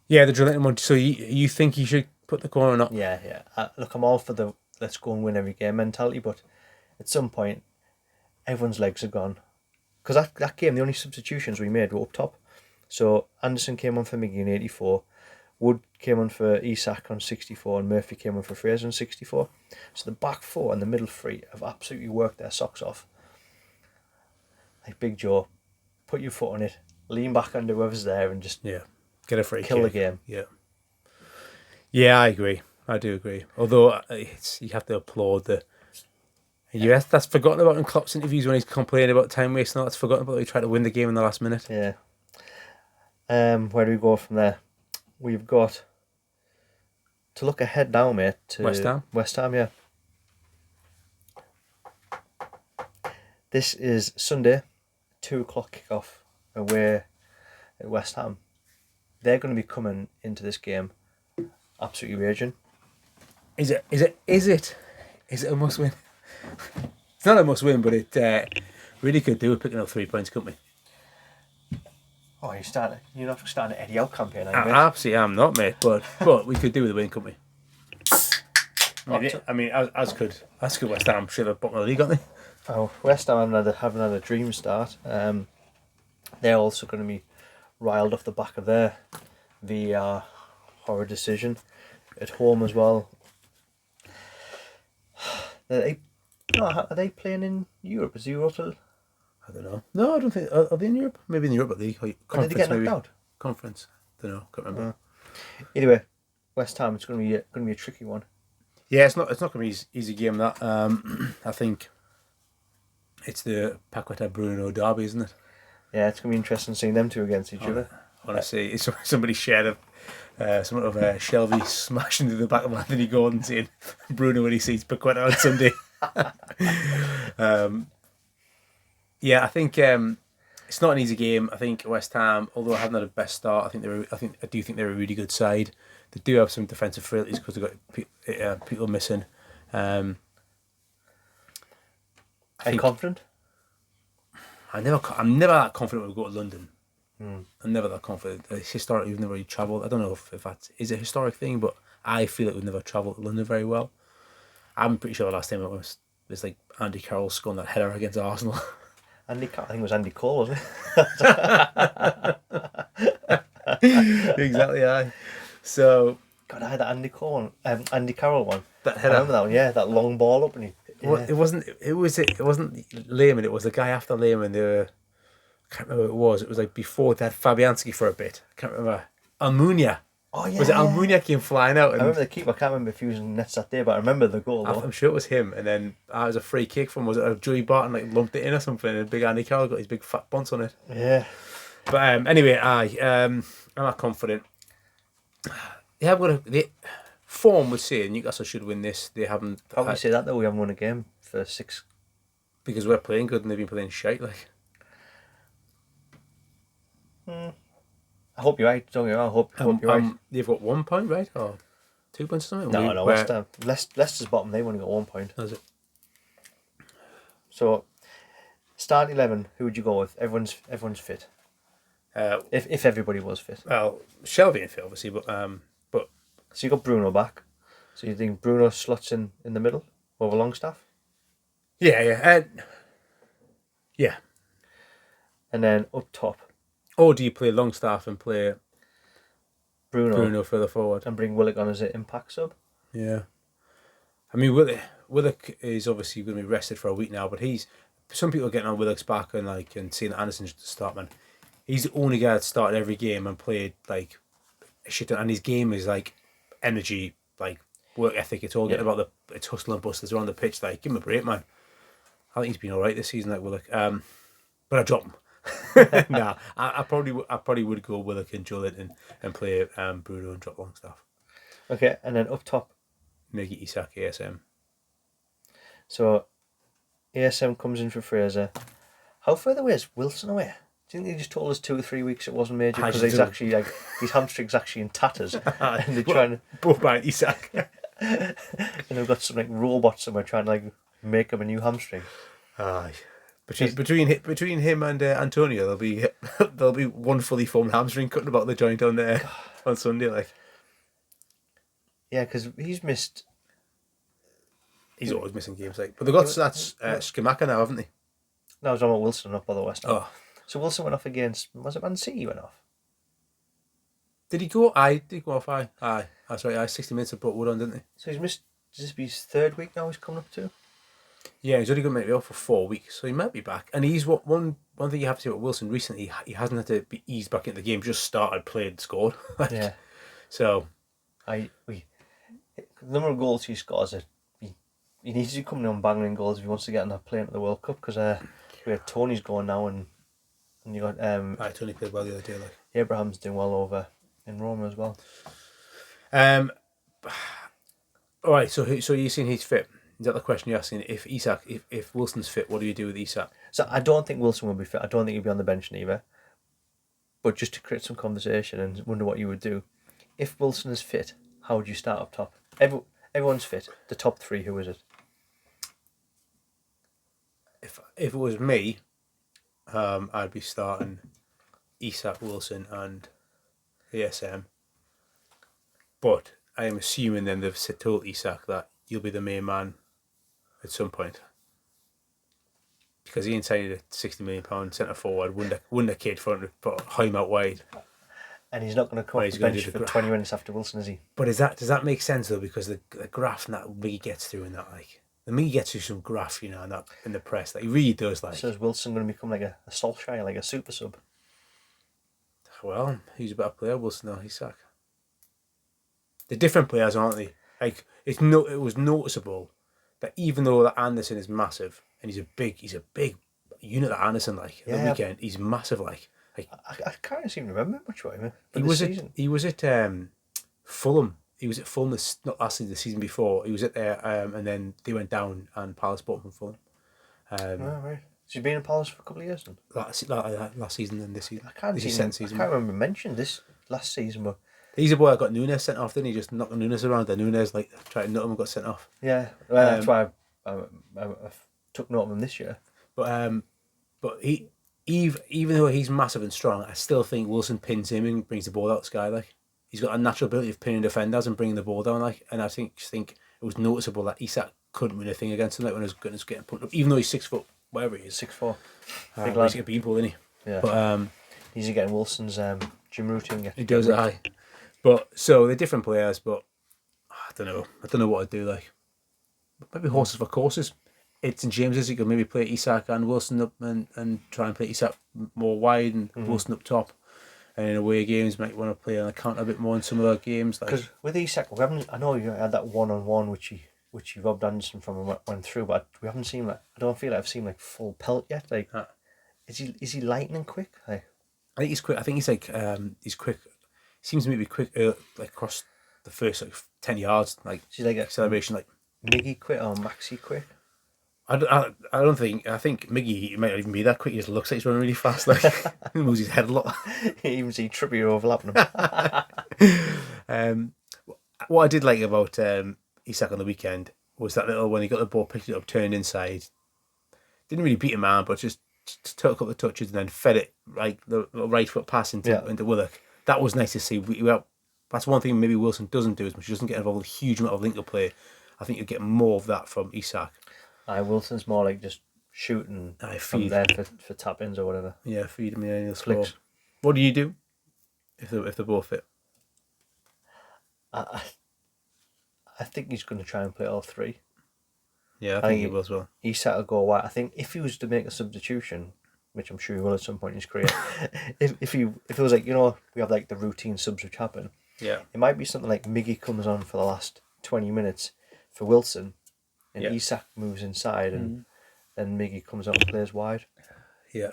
Yeah, the drilling one. So you think he should put the corner or not?
Yeah. Look, I'm all for the let's go and win every game mentality, but at some point, everyone's legs are gone. Because that game, the only substitutions we made were up top. So Anderson came on for Miggy in 84, Wood came on for Isak on 64, and Murphy came on for Fraser on 64. So the back four and the middle three have absolutely worked their socks off. Like Big Joe, put your foot on it, lean back under whoever's there, and just
get a free
kill
kick.
the game.
Yeah, I agree. I do agree. Although you have to applaud the. Yes, that's forgotten about in Klopp's interviews when he's complaining about time wasting. That's forgotten about. He tried to win the game in the last minute.
Yeah. Where do we go from there? We've got to look ahead now, mate. To West Ham, yeah. This is Sunday, 2:00 kickoff away at West Ham. They're going to be coming into this game absolutely raging.
Is it a must win? It's not a must win, but it really could do with picking up 3 points, couldn't we?
Oh, you're not starting an Eddie Howe campaign, are you, mate?
Absolutely, I'm not, mate. But we could do with a win, couldn't we? I mean, as could West Ham. Should have bottom of the league, aren't they?
Oh, West Ham haven't had a dream start. They're also going to be riled off the back of their VAR horror decision at home as well. Are they playing in Europe? Is Europe?
I don't know. No, I don't think. Are they in Europe? Maybe in Europa League.
Conference, did they get knocked out?
Conference. Don't know. Can't remember.
Anyway, West Ham. It's going to be a tricky one.
Yeah, it's not going to be an easy game. That I think it's the Paqueta Bruno derby, isn't it?
Yeah, it's going to be interesting seeing them two against each other.
Honestly, somebody shared some of Shelby smashing into the back of Anthony Gordon saying Bruno when he sees Paqueta on Sunday. Yeah, I think it's not an easy game. I think West Ham, although I haven't had the best start, I do think they're a really good side. They do have some defensive frailties because they've got people missing.
Are you confident?
I'm never that confident when we go to London. I'm never that confident. It's historic. We've never really travelled. I don't know if that is a historic thing, but I feel like we've never travelled to London very well. I'm pretty sure the last time it was like Andy Carroll scoring that header against Arsenal.
I think it was Andy Cole, wasn't
it? Exactly, aye. So
God, I had that Andy Carroll one.
That header.
I remember that one. Yeah, that long ball up and he. Yeah.
Well, it wasn't Lehman. It was the guy after Lehman. I can't remember who it was. It was like before they had Fabianski for a bit. I can't remember. Almunia.
Oh yeah.
Was it Almunia came flying out?
I remember the keeper. I can't remember if he was in nets that day, but I remember the goal.
I'm sure it was him. And then it was a free kick from Joey Barton like lumped it in or something. And big Andy Carroll got his big fat bunce on it.
Yeah.
But anyway, I'm not confident. The form would say Newcastle should win this. They haven't.
How can you say that though? We haven't won a game for 6.
Because we're playing good and they've been playing shite. Like.
I hope you're right. Don't get me wrong. I hope you're right.
They've got 1 point, right? Or 2 points or something?
No. Leicester's bottom. They've only got 1 point.
Is it?
So, start 11. Who would you go with? Everyone's fit. If everybody was fit.
Well, Shelby and fit obviously, but
so you got Bruno back. So you think Bruno slots in the middle over Longstaff?
Yeah. Yeah.
And then up top.
Or do you play Longstaff and play
Bruno
further forward
and bring Willock on as an impact sub?
Yeah. I mean, Willock is obviously going to be rested for a week now, but some people are getting on Willock's back and seeing that Anderson should start, man. He's the only guy that started every game and played like shit, and his game is like energy like work ethic. It's all getting about it's hustle and bustlers around the pitch. Like, give him a break, man. I think he's been all right this season, like Willock. But I drop him. Nah, I probably would go Willock and Joelinton and play Bruno and drop Longstaff.
Okay, and then up top,
Miggy, Isak, ASM.
so ASM comes in for Fraser. How further away is Wilson away? Do you think they just told us 2 or 3 weeks it wasn't major because he's actually like his hamstring's actually in tatters and they're trying to
both by Isak.
and they've got some like robot somewhere trying to like make him a new hamstring.
Aye. Between him and Antonio, there'll be one fully formed hamstring cutting about the joint on Sunday. Like,
yeah, because he's missed.
He's always missing games. Like, but they've got Skamaka now, haven't they?
No, I was talking about Wilson up by the West Ham.
Oh,
so Wilson went off against. Was it Man City? He went off.
did he go? Aye, did he go off? Aye, that's right. 60 minutes of brought Wood on, didn't he?
So he's missed. Does this be his 3rd week now? He's coming up to.
Yeah, he's only going to be off for 4 weeks, so he might be back. And he's one thing you have to say about Wilson recently. He hasn't had to be eased back into the game. Just started, played, scored. Like,
Yeah.
So,
The number of goals he scores, he needs to be coming on banging goals if he wants to get on that plane at the World Cup. Because we had Tony's going now, and you got
Tony played well the other day. Like,
Abraham's doing well over in Roma as well.
all right. So you're saying he's fit? Is that the question you're asking? If Wilson's fit, what do you do with Isak?
So I don't think Wilson will be fit. I don't think he'll be on the bench neither. But just to create some conversation and wonder what you would do. If Wilson is fit, how would you start up top? Everyone's fit. The top 3, who is it?
If it was me, I'd be starting Isak, Wilson, and ASM. But I am assuming then they've told Isak that you'll be the main man at some point, because he ain't signed a £60 million centre forward, won the kid for put him out wide,
and he's not going to come off the bench for 20 minutes after Wilson, is he?
But does that make sense though? Because the graft that Miggy gets through in that, like, the Miggy gets through some graft, you know, in the press, that he really does. Like,
so is Wilson going to become like a Solskjaer, like a super sub?
Well, who's a better player, Wilson or Isak? They're different players, aren't they? Like, it was noticeable that even though that Anderson is massive and he's a big unit, that Anderson, like, the weekend, he's massive. Like
I can't even remember much about him.
He was at Fulham. He was at Fulham not last season, the season before. He was at there, and then they went down and Palace bought him from Fulham.
Right. So you've been in Palace for a couple of years then?
Last season and this season.
I can't remember mentioning this last season, but
he's a boy that got Nunes sent off, didn't he? Just knocked Nunes around. Then Nunes like tried to nut him and got sent off.
Yeah, well, that's why I took note of him this year.
But he, even though he's massive and strong, I still think Wilson pins him and brings the ball out the sky. Like, he's got a natural ability of pinning defenders and bringing the ball down. Like, and I think it was noticeable that Isak couldn't win a thing against him. Like, when he was getting put up, even though he's 6 foot, whatever he is,
6'4",
big lad. He's a beanpole, isn't he?
Yeah.
But
he's getting Wilson's gym routine.
He does, aye. But so they're different players. But I don't know what I'd do. Like, maybe horses for courses. It's in James's. You could maybe play Isak and Wilson up and try and play Isak more wide and Wilson up top. And in away games, might want to play on the counter a bit more in some of their games.
Because with Isak, I know you had that 1-on-1 which he robbed Anderson from and went through, but we haven't seen I don't feel like I've seen like full pelt yet. Like, is he lightning quick? Like,
I think he's quick. I think he's quick. He seems to be quick, like across the first 10 yards, like,
is he like
acceleration, like
Miggy quick or Maxi quick?
I don't think. I think Miggy, he might not even be that quick. He just looks like he's running really fast. Like, he moves his head a lot.
You even see Trippier overlapping
him. What I did like about Isak on the weekend was that little, when he got the ball, picked it up, turned inside, didn't really beat him man, but just took a couple of touches and then fed it like the right foot pass into Willock. That was nice to see. That's one thing maybe Wilson doesn't do as much. He doesn't get involved with a huge amount of link-up play. I think you get more of that from Isak.
Wilson's more like just shooting from there for tap-ins or whatever.
Yeah, feed him, and he'll score. What do you do if they're both fit?
I think he's going to try and play all 3.
Yeah, I think he will as well.
Isak will go wide. I think if he was to make a substitution, which I'm sure he will at some point in his career, if it was like, we have like the routine subs which happen.
Yeah.
It might be something like Miggy comes on for the last 20 minutes for Wilson, and
Yeah.
Isak moves inside, and then Miggy comes out and plays wide.
Yeah.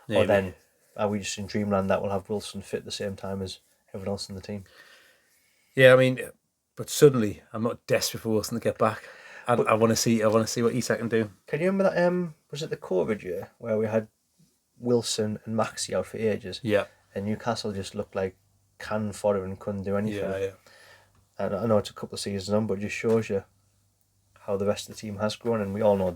Or then are we just in dreamland that we'll have Wilson fit at the same time as everyone else in the team?
Yeah, I mean, but suddenly I'm not desperate for Wilson to get back. I want to see what Isak can do.
Can you remember that? Was it the COVID year where we had Wilson and Maxi out for ages?
Yeah.
And Newcastle just looked like canned fodder and couldn't do anything.
Yeah.
And I know it's a couple of seasons on, but it just shows you how the rest of the team has grown, and we all know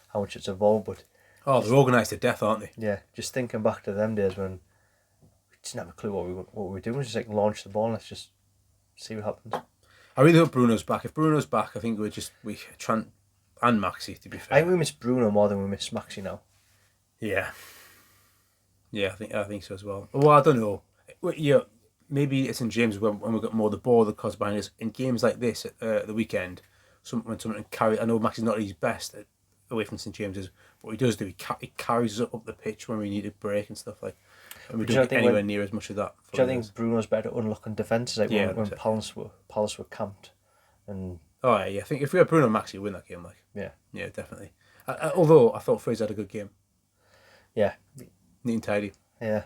how much it's evolved. But
they're organised to death, aren't they?
yeah, just thinking back to them days when we didn't have a clue what we were doing. Just like launch the ball and let's just see what happens.
I really hope Bruno's back. If Bruno's back, I think we Trent and Maxi, to be fair.
I think we miss Bruno more than we miss Maxi now.
Yeah. Yeah, I think so as well. Well, I don't know. Yeah, maybe it's in James when we got more of the ball that caused behind us. In games like this at the weekend, when someone carry, I know Maxi's not at his best away from St James's, but what he does do, he carries us up the pitch when we need a break and stuff like. And we don't get anywhere near as much of that.
Do you think Bruno's better at unlocking defences like when Palace were camped? And
I think if we had Bruno and Maxi, we'd win that game. Yeah, definitely. Although I thought Fraser had a good game.
Yeah,
neat and tidy.
Yeah,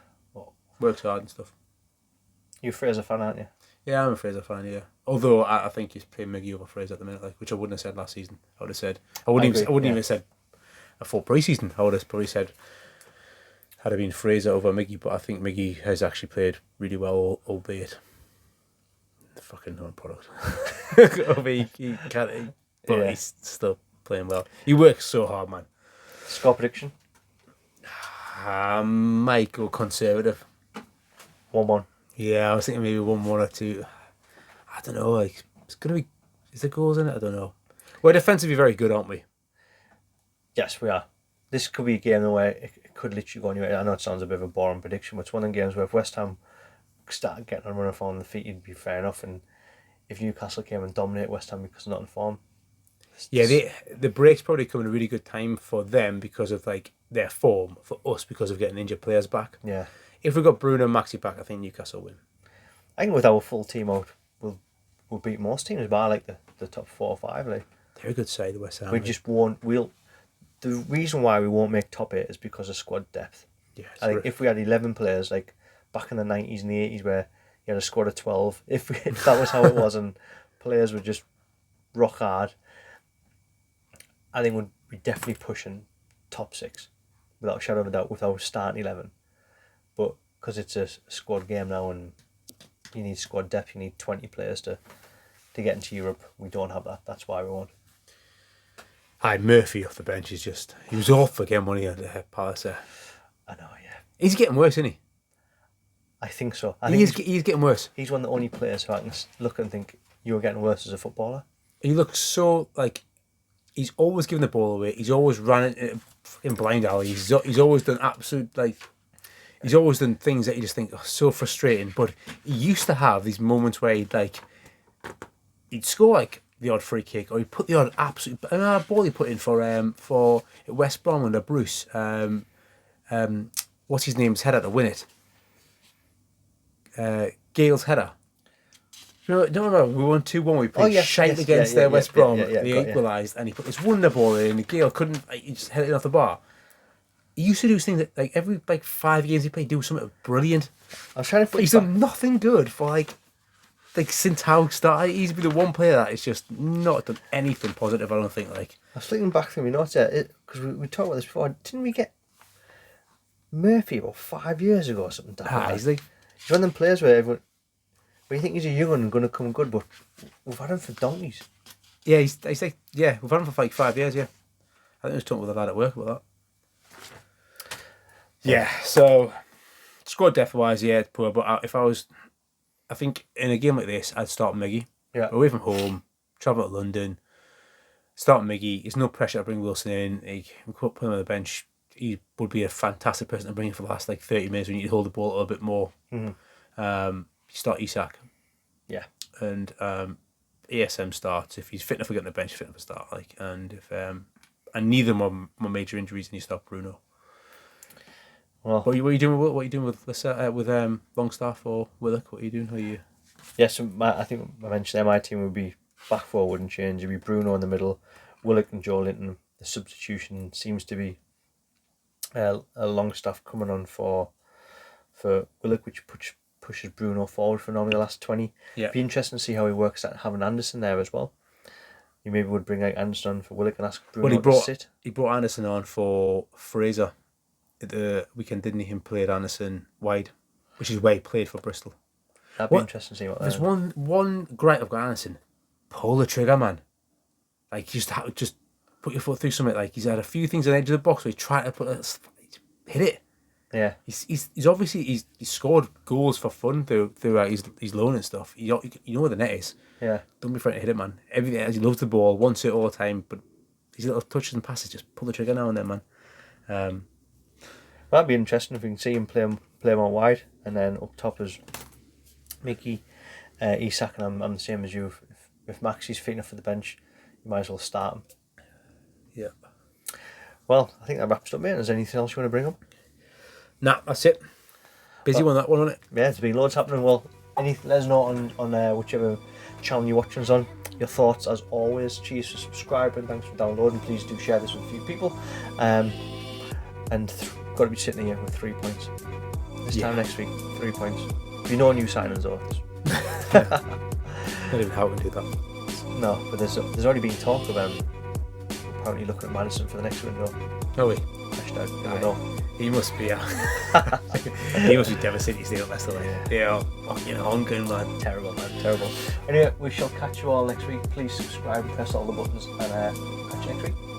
works hard and stuff.
You're a Fraser fan, aren't you?
Yeah, I'm a Fraser fan. Yeah, although I think he's playing Miggy over Fraser at the minute, which I wouldn't have said last season. I wouldn't even have said a full pre-season. I would have probably said had it been Fraser over Miggy, but I think Miggy has actually played really well, albeit the fucking non-product. he can't, but he's still playing well. He works so hard, man.
Score prediction?
Might go conservative.
1-1.
Yeah, I was thinking maybe 1-1 or 2. I don't know. Like it's gonna be. Is there goals in it? I don't know. We're defensively very good, aren't we?
Yes, we are. This could be a game where it could literally go anywhere. I know it sounds a bit of a boring prediction, but it's one of the games where if West Ham started getting on run of form on the feet, it'd be fair enough. And if Newcastle came and dominate West Ham because they're not in form.
Yeah, the break's probably coming at a really good time for them because of like their form. For us, because of getting injured players back.
Yeah.
If we got Bruno and Maxi back, I think Newcastle win.
I think with our full team out, we'll beat most teams by like the top 4 or 5. Like
they're a good side, the West Ham.
We just won't. The reason why we won't make top 8 is because of squad depth.
Yeah,
I think if we had 11 players like back in the 90s and the 80s where you had a squad of 12, if that was how it was and players were just rock hard, I think we'd be definitely pushing top 6 without a shadow of a doubt with our starting 11. But because it's a squad game now and you need squad depth, you need 20 players to get into Europe. We don't have that. That's why we won't.
Murphy off the bench is just... He was off again when he had Palace there.
I know, yeah.
He's getting worse, isn't he?
I think so.
He's getting worse.
He's one of the only players who I can look and think, you're getting worse as a footballer.
He looks so, like... He's always giving the ball away. He's always running in fucking blind alley. He's always done absolute, like... He's always done things that you just think are so frustrating. But he used to have these moments where he'd score like the odd free kick, or he'd put the odd absolute ball he put in for West Brom under Bruce. What's his name's header to win it? Gale's header. No, we won 2-1. We played shite against West Brom. They equalised, and he put this wonder ball in. And Gale couldn't. He just hit it off the bar. He used to do things that like every 5 games he played, do something brilliant.
I was trying to.
But he's done nothing good for like since how started. He's been the one player that has just not done anything positive. I don't think. Like
I was flicking back through my notes there because we talked about this before. Didn't we get Murphy about 5 years ago or something?
He's like
he's one of them players where everyone. But you think he's a young one and going to come good, but we've had him for donkeys.
Yeah, he's like we've had him for like 5 years. Yeah, I think I was talking with a lad at work about that. Yeah, so squad depth wise, yeah, it's poor. But I think in a game like this, I'd start Miggy.
Yeah.
Away from home, travel to London, start Miggy. There's no pressure to bring Wilson in. We could put him on the bench. He would be a fantastic person to bring in for the last 30 minutes when you need to hold the ball a little bit more.
Mm-hmm.
Start Isak.
Yeah.
And ASM starts if he's fit enough to get on the bench, fit enough to start. And if and neither more major injuries, and you start Bruno. Well, what are you doing with Longstaff or Willock? What are you doing? How are you?
Yes, I think I mentioned there, my team would be back four wouldn't change. It'd be Bruno in the middle, Willock and Joe Linton. The substitution seems to be a Longstaff coming on for Willock, which pushes Bruno forward for normally the last 20.
Yeah.
It'd be interesting to see how he works at having Anderson there as well. You maybe would bring like Anderson on for Willock and ask Bruno to sit.
He brought Anderson on for Fraser at the weekend, didn't he? Him played Anderson wide, which is where he played for Bristol.
That'd be interesting to see what.
There's one gripe I've got Anderson. Pull the trigger, man. Like just put your foot through something. Like he's had a few things on the edge of the box where he tried to hit it.
Yeah.
He's obviously he's scored goals for fun throughout his loan and stuff. You know where the net is.
Yeah.
Don't be afraid to hit it, man. Everything else, he loves the ball, wants it all the time, but these little touches and passes, just pull the trigger now and then, man.
That'd be interesting if we can see him play him on wide, and then up top is Mickey, Isak, and I'm the same as you. If Maxi's fit enough for the bench, you might as well start him.
Yeah.
Well, I think that wraps up, mate. Is there anything else you want to bring up?
Nah, that's it. Busy one, that one, wasn't it?
Yeah, there's been loads happening. Well, anything, let us know on whichever channel you're watching us on. Your thoughts, as always. Cheers for subscribing. Thanks for downloading. Please do share this with a few people. And got to be sitting here with 3 points. This time next week, 3 points. If you know new signings, though.
Not even how we can do that.
No, but there's already been talk of apparently looking at Madison for the next window.
No way.
Hashtag, I don't know.
He must be he must be devastated to stay at Leicester. Yeah, fucking honking, man.
Terrible, man. Terrible. Anyway, we shall catch you all next week. Please subscribe and press all the buttons, and catch you next week.